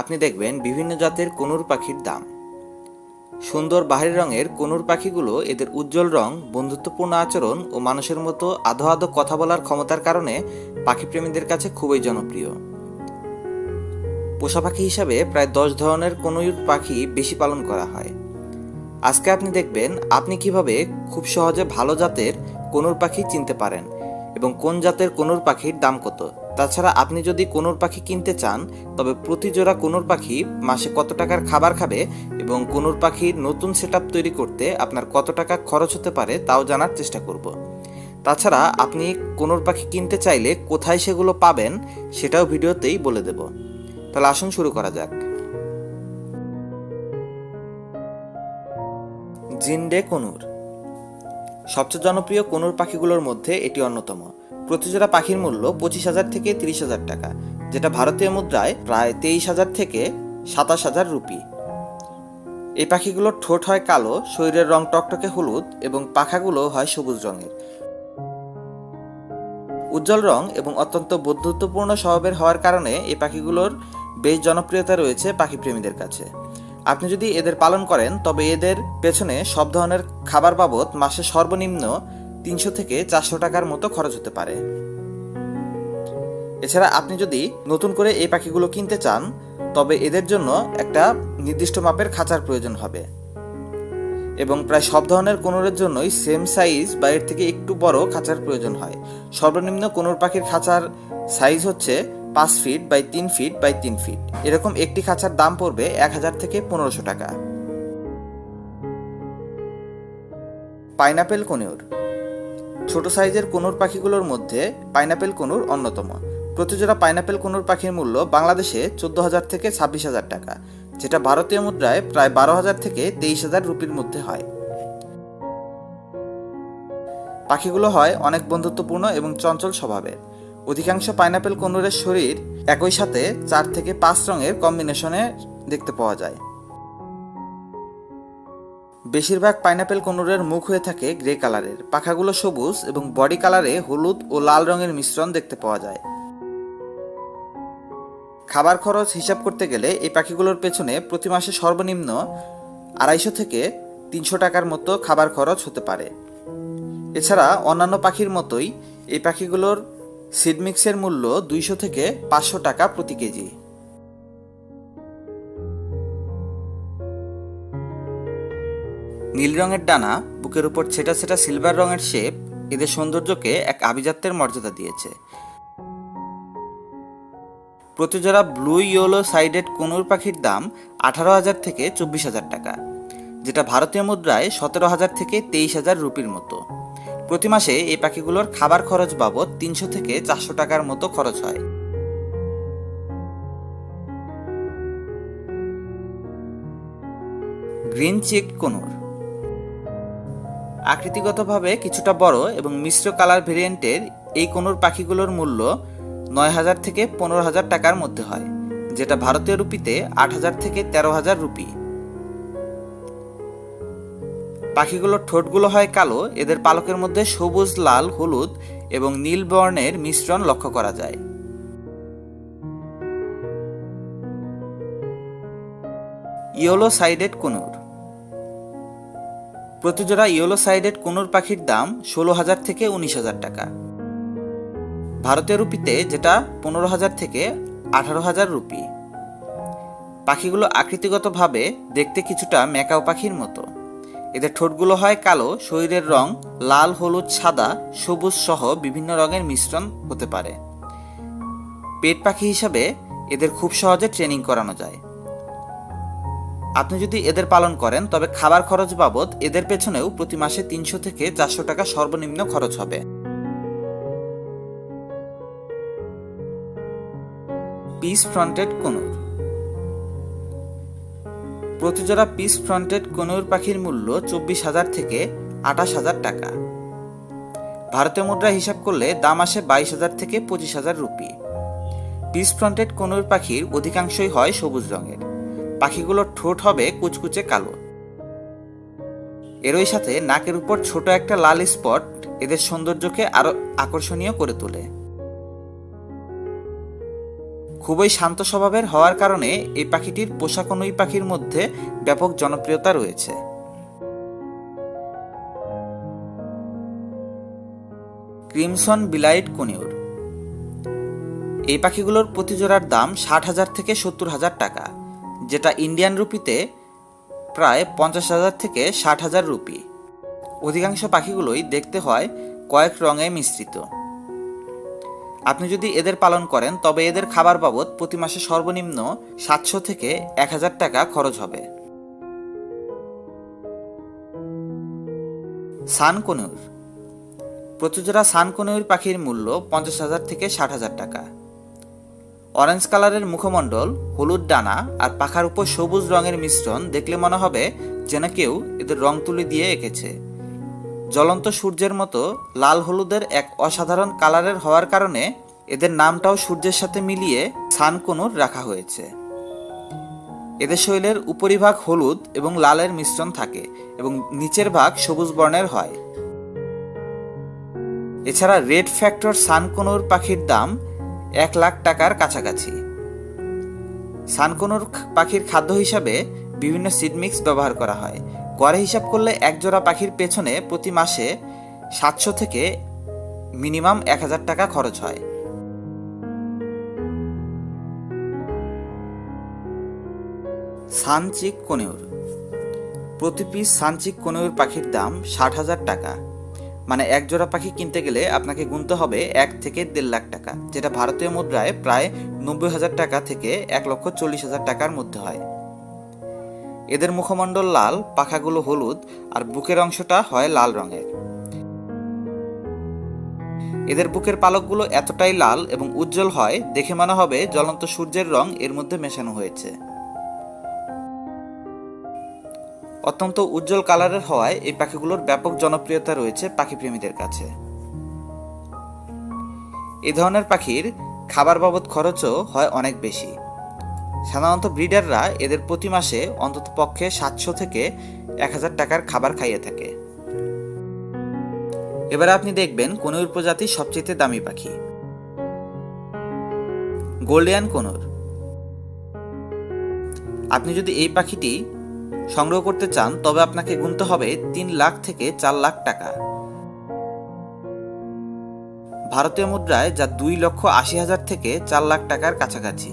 আপনি দেখবেন বিভিন্ন জাতের কোনুর পাখির দাম। সুন্দর বাহারি রঙের কোনুর পাখিগুলো এদের উজ্জ্বল রং, বন্ধুত্বপূর্ণ আচরণ ও মানুষের মতো আধো আধো কথা বলার ক্ষমতার কারণে পাখিপ্রেমীদের কাছে খুবই জনপ্রিয়। পোষা পাখি হিসাবে প্রায় 10 ধরনের কোনুর পাখি বেশি পালন করা হয়। আজকে আপনি দেখবেন আপনি কিভাবে খুব সহজে ভালো জাতের কোনুর পাখি চিনতে পারেন এবং কোন জাতের কোনুর পাখির দাম কত। তাছাড়া আপনি যদি কোনুর পাখি কিনতে চান তবে প্রতি জোড়া কোনুর পাখি মাসে কত টাকার খাবার খাবে এবং কোনুর পাখির নতুন সেটআপ তৈরি করতে আপনার কত টাকা খরচ হতে পারে তাও জানার চেষ্টা করব। তাছাড়া আপনি কোনুর পাখি কিনতে চাইলে কোথায় সেগুলো পাবেন সেটাও ভিডিওতেই বলে দেব। তাহলে আসুন শুরু করা যাক। জিন্ডে কোনুর সবচেয়ে জনপ্রিয় কোনুর পাখিগুলোর মধ্যে এটি অন্যতম। প্রতি জোড়া পাখির মূল্য 25,000 থেকে 30,000 টাকা, যেটা ভারতীয় মুদ্রায় প্রায় 23,000 থেকে 27,000 রুপি। এই পাখিগুলোর ঠোঁট হয় কালো, শরীরের রং টকটকে হলুদ এবং পাখাগুলো হয় সবুজ রঙের। উজ্জ্বল রং এবং অত্যন্ত বন্ধুত্বপূর্ণ স্বভাবের হওয়ার কারণে এই পাখিগুলোর বেশ জনপ্রিয়তা রয়েছে পাখিপ্রেমীদের কাছে। আপনি যদি এদের পালন করেন তবে এদের পেছনে সব ধরনের খাবার বাবদ মাসে সর্বনিম্ন 300 থেকে 400 টাকার মতো খরচ হতে পারে। এছাড়া আপনি যদি নতুন করে এই পাখিগুলো কিনতে চান তবে এদের জন্য একটা নির্দিষ্ট মাপের খাঁচার প্রয়োজন হবে এবং প্রায় সব ধরনের কোনুরের জন্যই সেম সাইজ বা এর থেকে একটু বড় খাঁচার প্রয়োজন হয়। সর্বনিম্ন কোনুর পাখির খাঁচার সাইজ হচ্ছে 5 feet by 3 feet by 3 feet. এরকম একটি খাঁচার দাম পড়বে 1000 থেকে 1500 টাকা। পাইনাপেল কোনুর ছোট সাইজের কোনুর পাখিগুলোর মধ্যে পাইনাপেল কোনুর অন্যতম। প্রতি জোড়া পাইনাপেল কোনুর পাখির মূল্য বাংলাদেশে 14,000 থেকে 26,000 টাকা, যেটা ভারতীয় মুদ্রায় প্রায় 12,000 থেকে 23,000 রুপির মধ্যে হয়। পাখিগুলো হয় অনেক বন্ধুত্বপূর্ণ এবং চঞ্চল স্বভাবের। অধিকাংশ পাইনাপেল কোনুরের শরীর একই সাথে 4 থেকে 5 রঙের কম্বিনেশনে দেখতে পাওয়া যায়। বেশিরভাগ পাইনাপেল কোনুরের মুখ হয়ে থাকে গ্রে কালারের, পাখাগুলো সবুজ এবং বডি কালারে হলুদ ও লাল রঙের মিশ্রণ দেখতে পাওয়া যায়। খাবার খরচ হিসাব করতে গেলে এই পাখিগুলোর পেছনে প্রতি মাসে সর্বনিম্ন 250 থেকে 300 টাকার মতো খাবার খরচ হতে পারে। এছাড়া অন্যান্য পাখির মতোই এই পাখিগুলোর সিড মিক্সের মূল্য 200 থেকে 500 টাকা প্রতি কেজি। নীল রঙের ডানা, বুকের উপর ছেটা ছেটা সিলভার রঙের শেপ এদের সৌন্দর্যকে এক আভিজাত্যের মর্যাদা দিয়েছে। প্রতি জোড়া ব্লু ইয়েলো সাইডেড কোনুর পাখির দাম 18,000 থেকে 24,000 টাকা, যেটা ভারতীয় মুদ্রায় 17,000 থেকে 23,000 রুপির মতো। প্রতি মাসে এই পাখিগুলোর খাবার খরচ বাবদ 300 থেকে 400 টাকার মতো খরচ হয়। গ্রিন চেকড কোনুর আকৃতিগতভাবে কিছুটা বড় এবং মিশ্র কালার ভেরিয়েন্টের এই কোনুর পাখিগুলোর মূল্য 9,000 থেকে 15,000 টাকার মধ্যে হয়, যেটা ভারতীয় রুপিতে 8,000 থেকে 13,000 রুপি। পাখিগুলোর ঠোঁটগুলো হয় কালো, এদের পালকের মধ্যে সবুজ, লাল, হলুদ এবং নীল বর্ণের মিশ্রণ লক্ষ্য করা যায়। ইয়েলো সাইডেড কোনুর প্রতি জোড়া ইয়েলো সাইডেড কোনুর পাখির দাম 16,000 থেকে 19,000 টাকা, ভারতীয় রুপিতে যেটা 15,000 থেকে 18,000 রুপি। পাখিগুলো আকৃতিগতভাবে দেখতে কিছুটা ম্যাকাও পাখির মতো। এদের ঠোঁটগুলো হয় কালো, শরীরের রং লাল, হলুদ, সাদা, সবুজ সহ বিভিন্ন রঙের মিশ্রণ হতে পারে। পেট পাখি হিসাবে এদের খুব সহজে ট্রেনিং করানো যায়। আপনি যদি এদের পালন করেন তবে খাবার খরচ বাবদ এদের পেছনেও প্রতি মাসে 300 থেকে 400 টাকা সর্বনিম্ন খরচ হবে। পিস ফ্রন্টেড কোনুর প্রতি জোড়া পিস ফ্রন্টেড কোনুর পাখির মূল্য 24,000 থেকে 28,000 টাকা, ভারতীয় মুদ্রা হিসাব করলে দাম আসে 22,000 থেকে 25,000 রুপি। পিস ফ্রন্টেড কোনুর পাখির অধিকাংশই হয় সবুজ রঙের। পাখিগুলোর ঠোঁট হবে কুচকুচে কালো। এরই সাথে নাকের উপর ছোট একটা লাল স্পট এদের সৌন্দর্যকে আরো আকর্ষণীয় করে তোলে। খুবই শান্ত স্বভাবের হওয়ার কারণে এই পাখিটির পোষা কনুই পাখির মধ্যে ব্যাপক জনপ্রিয়তা রয়েছে। Crimson bellied conure. এই পাখিগুলোর প্রতি জোড়ার দাম 60,000 থেকে 70,000 টাকা, যেটা ইন্ডিয়ান রুপিতে প্রায় 50,000 থেকে 60,000 রুপি। অধিকাংশ পাখিগুলোই দেখতে হয় কয়েক রঙে মিশ্রিত। আপনি যদি এদের পালন করেন তবে এদের খাবার বাবদ প্রতি মাসে সর্বনিম্ন 700 থেকে 1000 টাকা খরচ হবে। সান কনুর। প্রতি জোড়া সান কনুর পাখির মূল্য 50,000 থেকে 60,000 টাকা। অরেঞ্জ কালারের মুখমণ্ডল, হলুদ ডানা আর পাখার উপর সবুজ রঙের মিশ্রণ দেখলে মনে হবে যেন কেউ এদের রং তুলি দিয়ে এঁকেছে। জ্বলন্ত সূর্যের মতো লাল হলুদের এক অসাধারণ কালারের হওয়ার কারণে এদের নামটাও সূর্যের সাথে মিলিয়ে সান কনুর রাখা হয়েছে। এদের শরীরের উপরিভাগ হলুদ এবং লালের মিশ্রণ থাকে এবং নিচের ভাগ সবুজ বর্ণের হয়। এছাড়া রেড ফ্যাক্টর সান কনুর পাখির দাম 1 লাখ টাকার কাছাকাছি। সান কনুর পাখির খাদ্য হিসাবে বিভিন্ন সিড মিক্স ব্যবহার করা হয়। গড়ে হিসাব করলে এক জোড়া পাখির পেছনে প্রতি মাসে 700 থেকে মিনিমাম 1000 টাকা খরচ হয়। সানচিক কনিউর। প্রতি পিস সানচিক কনিউর পাখির দাম 60,000 টাকা। মানে এক জোড়া পাখি কিনতে গেলে আপনাকে গুনতে হবে 1 থেকে 1.5 লাখ টাকা, যেটা ভারতীয় মুদ্রায় প্রায় 90,000 টাকা থেকে 1,40,000 টাকার মধ্যে হয়। এদের মুখমণ্ডল লাল, পাখাগুলো হলুদ আর বুকের অংশটা হয় লাল রঙের। এদের বুকের পালকগুলো এতটাই লাল এবং উজ্জ্বল হয় দেখে মনে হবে জ্বলন্ত সূর্যের রং এর মধ্যে মেশানো হয়েছে। অত্যন্ত উজ্জ্বল কালারের হওয়ায় এই পাখিগুলোর ব্যাপক জনপ্রিয়তা রয়েছে পাখিপ্রেমীদের কাছে। এই ধরনের পাখির খাবার বাবদ খরচও হয় অনেক বেশি। সাধারণত ব্রিডাররা এদের প্রতি মাসে অন্তত পক্ষে 700 থেকে 1000 টাকার খাবার খাইয়ে থাকে। এবারে আপনি দেখবেন কনুর প্রজাতির সবচেয়ে দামি পাখি, গোল্ডিয়ান কনুর। আপনি যদি এই পাখিটি সংগ্রহ করতে চান তবে আপনাকে গুনতে হবে 3 লাখ থেকে 4 লাখ টাকা ভারতীয় মুদ্রায়, যা 2,80,000 থেকে 4 লাখ টাকার কাছাকাছি।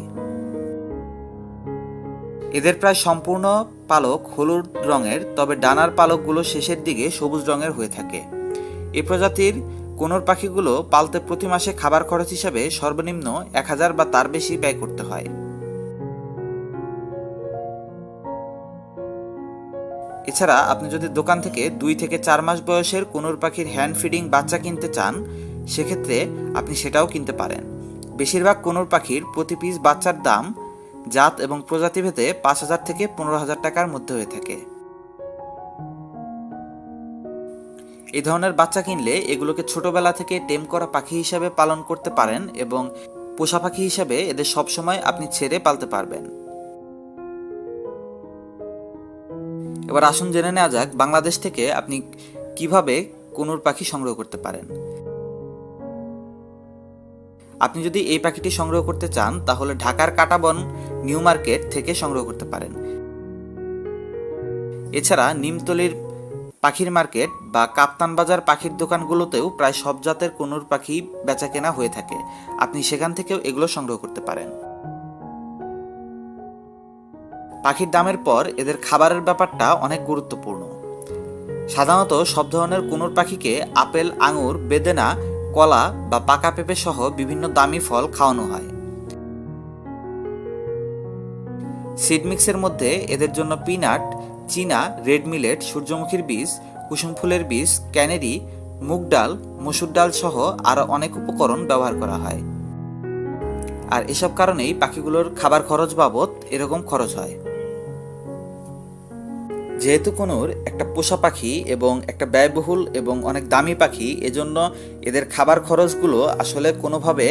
এদের প্রায় সম্পূর্ণ পালক হলুদ রঙের, তবে ডানার পালকগুলো শেষের দিকে সবুজ রঙের হয়ে থাকে। এই প্রজাতির কনুর পাখিগুলো পালতে প্রতি মাসে খাবার খরচ হিসাবে সর্বনিম্ন 1000 বা তার বেশি ব্যয় করতে হয়। এছাড়া আপনি যদি দোকান থেকে 2 থেকে 4 মাস বয়সের কনুর পাখির হ্যান্ড ফিডিং বাচ্চা কিনতে চান সেক্ষেত্রে আপনি সেটাও কিনতে পারেন। বেশিরভাগ কনুর পাখির প্রতি পিস বাচ্চার দাম জাত এবং প্রজাতিভেদে 5,000 থেকে 15,000 টাকার মধ্যে হয়ে থাকে। এই ধরনের বাচ্চা কিনলে এগুলোকে ছোটবেলা থেকে টেম করা পাখি হিসাবে পালন করতে পারেন এবং পোষা পাখি হিসাবে এদের সবসময় আপনি ছেড়ে পালতে পারবেন। এবার আসুন জেনে নেওয়া যাক বাংলাদেশ থেকে আপনি কিভাবে কনুর পাখি সংগ্রহ করতে পারেন। আপনি যদি এই পাখিটি সংগ্রহ করতে চান তাহলে ঢাকার কাটাবন নিউ মার্কেট থেকে সংগ্রহ করতে পারেন। এছাড়া নিমতলির পাখির মার্কেট বা কাপ্তান বাজার পাখির দোকানগুলোতেও প্রায় সব জাতের কনুর পাখি বেচা কেনা হয়ে থাকে, আপনি সেখান থেকেও এগুলো সংগ্রহ করতে পারেন। পাখির দামের পর এদের খাবারের ব্যাপারটা অনেক গুরুত্বপূর্ণ। সাধারণত সব ধরনের কনুর পাখিকে আপেল, আঙুর, বেদেনা, কলা বা পাকা পেঁপে সহ বিভিন্ন দামি ফল খাওয়ানো হয়। সিড মিক্সের মধ্যে এদের জন্য পিনাট, চীনা, রেড মিলেট, সূর্যমুখীর বীজ, কুসুম ফুলের বীজ, ক্যানেরি, মুগ ডাল, মসুর ডাল সহ আরও অনেক উপকরণ ব্যবহার করা হয়। আর এসব কারণেই পাখিগুলোর খাবার খরচ বাবদ এরকম খরচ হয়। যেহেতু কনুর একটা পোষা পাখি এবং একটা ব্যয়বহুল এবং অনেক দামি পাখি, এজন্য এদের খাবার খরচগুলো আসলে কোনোভাবে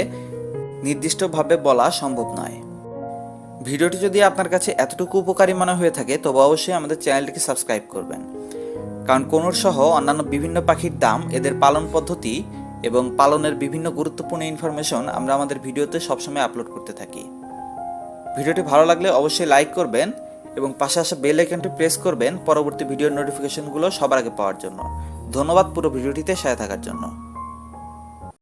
নির্দিষ্টভাবে বলা সম্ভব নয়। ভিডিওটি যদি আপনার কাছে এতটুকু উপকারী মনে হয়ে থাকে তবে অবশ্যই আমাদের চ্যানেলটিকে সাবস্ক্রাইব করবেন, কারণ কনুর সহ অন্যান্য বিভিন্ন পাখির দাম, এদের পালন পদ্ধতি এবং পালনের বিভিন্ন গুরুত্বপূর্ণ ইনফরমেশন আমরা আমাদের ভিডিওতে সবসময় আপলোড করতে থাকি। ভিডিওটি ভালো লাগলে অবশ্যই লাইক করবেন এবং পাশে আসা বেল আইকনটি প্রেস করবেন পরবর্তী ভিডিওর নোটিফিকেশনগুলো সবার আগে পাওয়ার জন্য। ধন্যবাদ পুরো ভিডিওটিতে সাথে থাকার জন্য।